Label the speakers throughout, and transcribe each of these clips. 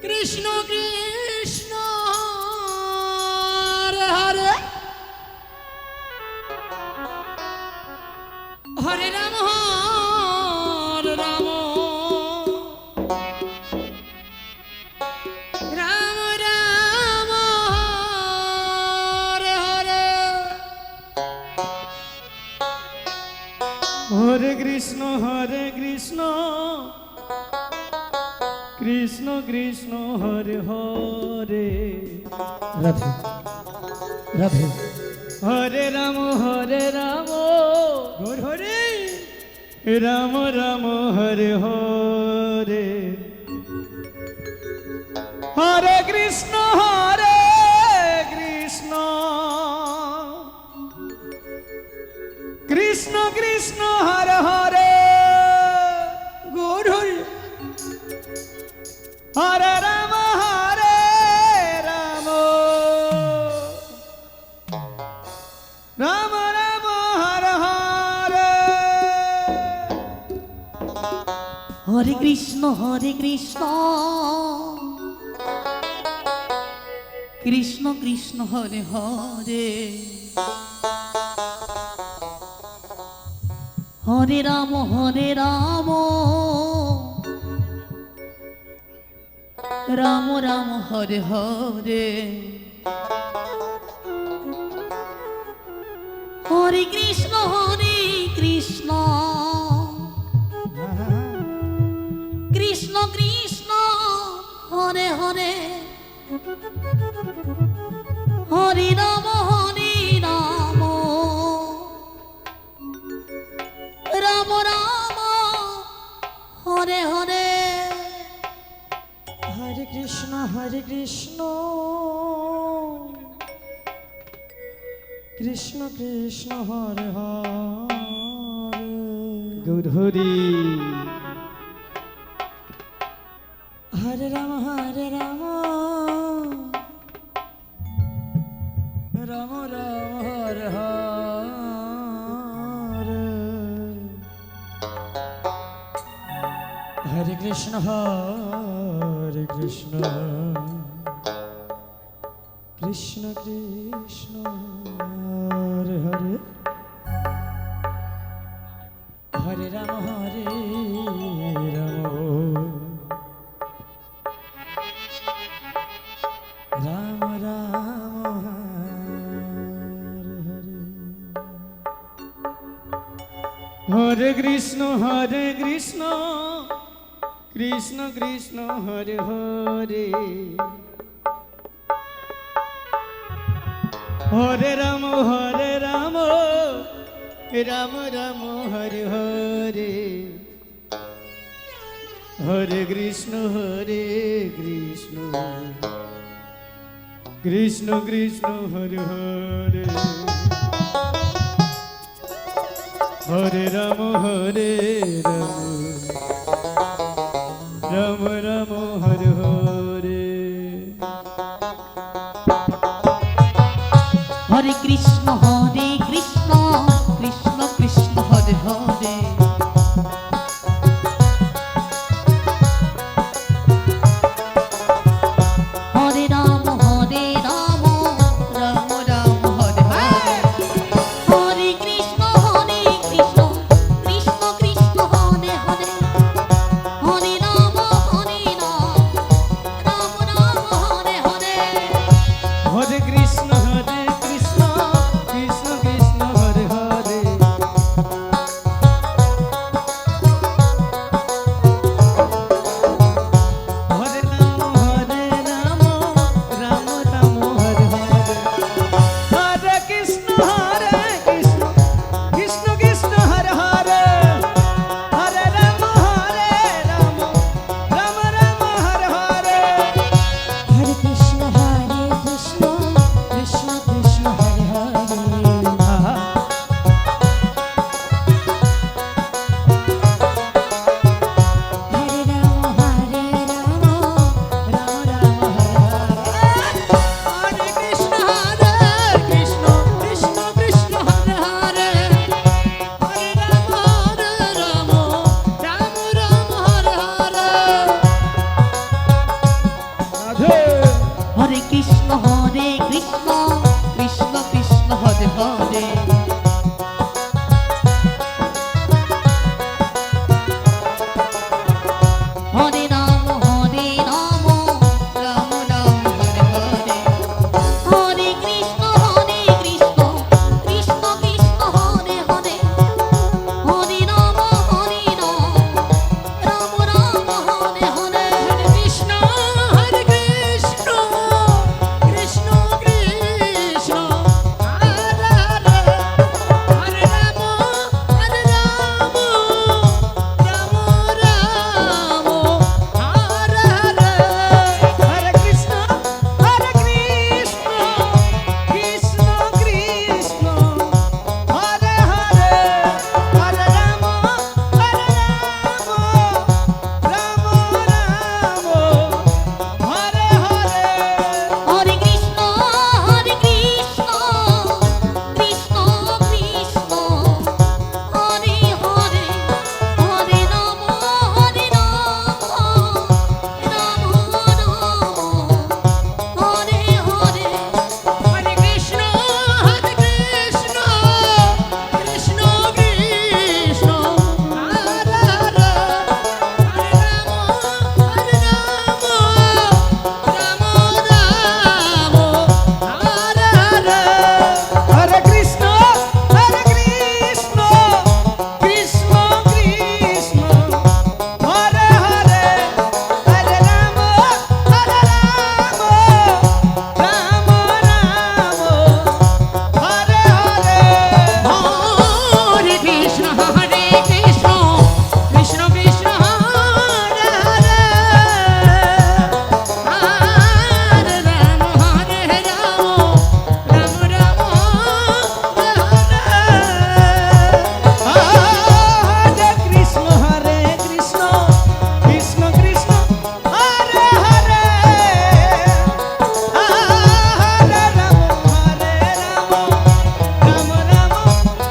Speaker 1: Krishna Krishna Hare Hare Hare Ram Hare Ram Ram Ram Hare Hare
Speaker 2: Hare Krishna Krishna Krishna Hare Hare
Speaker 1: Radhe Radhe
Speaker 2: Hare Ram Hare Ram Ram Hare Hare Hare Krishna Krishna Krishna Hare Hare
Speaker 1: Gour Hari
Speaker 2: Hare Ram Ram Ram Hare Hare
Speaker 3: Hare Krishna Krishna Krishna Hare Hare Hare Ram Ram Ram Hare Hare Hare Krishna Krishna Krishna Hare Hare Hare Ram Ram Ram Hare Hare
Speaker 1: Hare Krishna Krishna Krishna Hare Hare
Speaker 2: Gaurhari
Speaker 1: Hare Ram Ram Ram Hare Hare Hare Krishna Krishna Krishna Hare Hare Hare Ram Ram Ram
Speaker 2: Hare Krishna Krishna Krishna Hare Hare Hare Ram Ram Ram Hare Hare Hare Krishna Krishna Krishna Hare Hare Hare Ram Ram Ram Hare Hare
Speaker 3: Hare Krishna Krishna Krishna Hare Hare Hare Ram Ram Ram Hare Hare Hare Krishna Krishna Krishna Hare Hare Hare Ram Ram Ram Hare Hare
Speaker 2: Hare Krishna Krishna
Speaker 3: Krishna Krishna Krishna Hare Hare Hare Ram Ram Ram Hare Hare Hare Krishna Krishna Krishna Hare Hare Hare Ram Ram Ram Hare Hare Hare Krishna Krishna Krishna Krishna Hare Hare Hare Ram Ram Ram Hare Hare
Speaker 2: Hare Krishna Krishna Krishna Hare Hare Hare Ram Ram Ram Hare Hare
Speaker 3: Hare Krishna Krishna Krishna Krishna Hare Hare Hare Ram Ram Ram Hare Hare Hare Krishna Krishna Krishna Krishna Hare Hare Hare
Speaker 2: Hare Krishna Krishna Krishna Krishna Hare Hare Hare Ram Ram Ram Hare Hare
Speaker 3: Hare Krishna Krishna Krishna Krishna Hare Hare Hare Ram Ram Ram
Speaker 2: Hare Krishna Krishna Krishna Hare Hare Hare Ram Ram Ram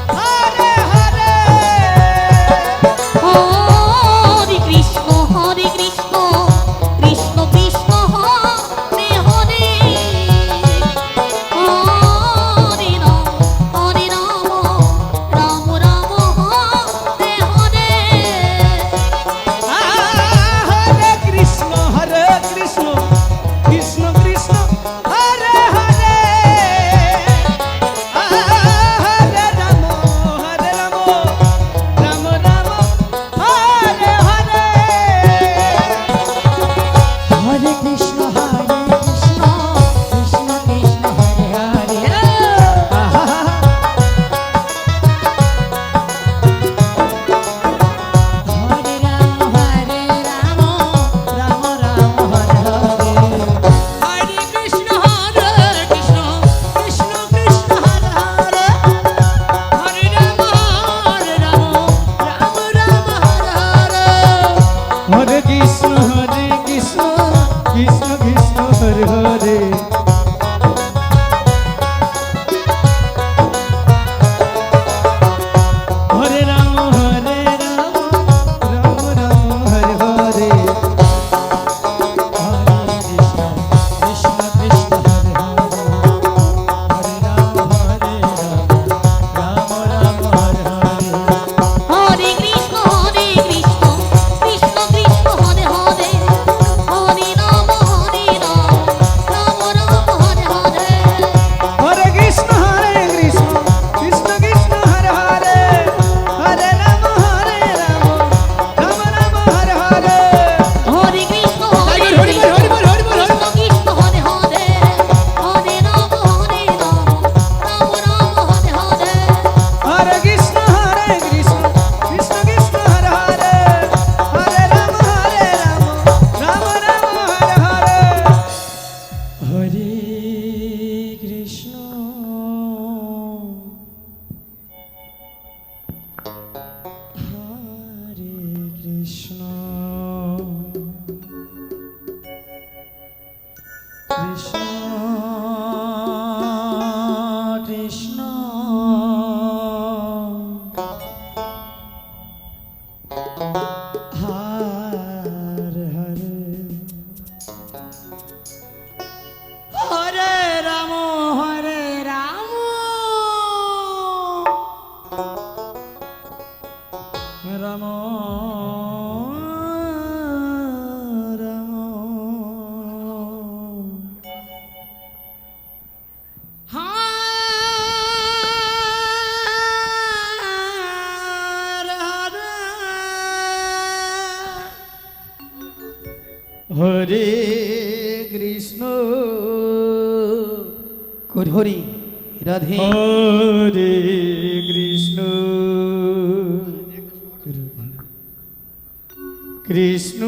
Speaker 2: Hare Hare
Speaker 3: Hare Krishna Krishna Krishna Krishna Hare Hare Hare Ram Ram Ram Hare Hare
Speaker 2: Hare Krishna Krishna Krishna Hare Hare Hare Ram Ram Ram Hare Hare
Speaker 1: Hare Krishna Krishna Krishna Krishna Hare Hare Hare Ram Ram Ram Hare Hare
Speaker 3: Hare Krishna Krishna Krishna Krishna Hare Hare Hare Ram Ram Ram Hare Hare
Speaker 2: Hare Krishna Krishna Krishna Hare Hare Hare Ram Ram Ram Hare Hare
Speaker 1: Hare Krishna Krishna Krishna Hare Hare Hare Ram Ram Hare Hare
Speaker 3: Hare Krishna Krishna Krishna Krishna Hare Hare Hare Ram Ram
Speaker 2: Ram Ram Hare Krishna
Speaker 1: Hari Radhe
Speaker 2: Hare Krishna Krishna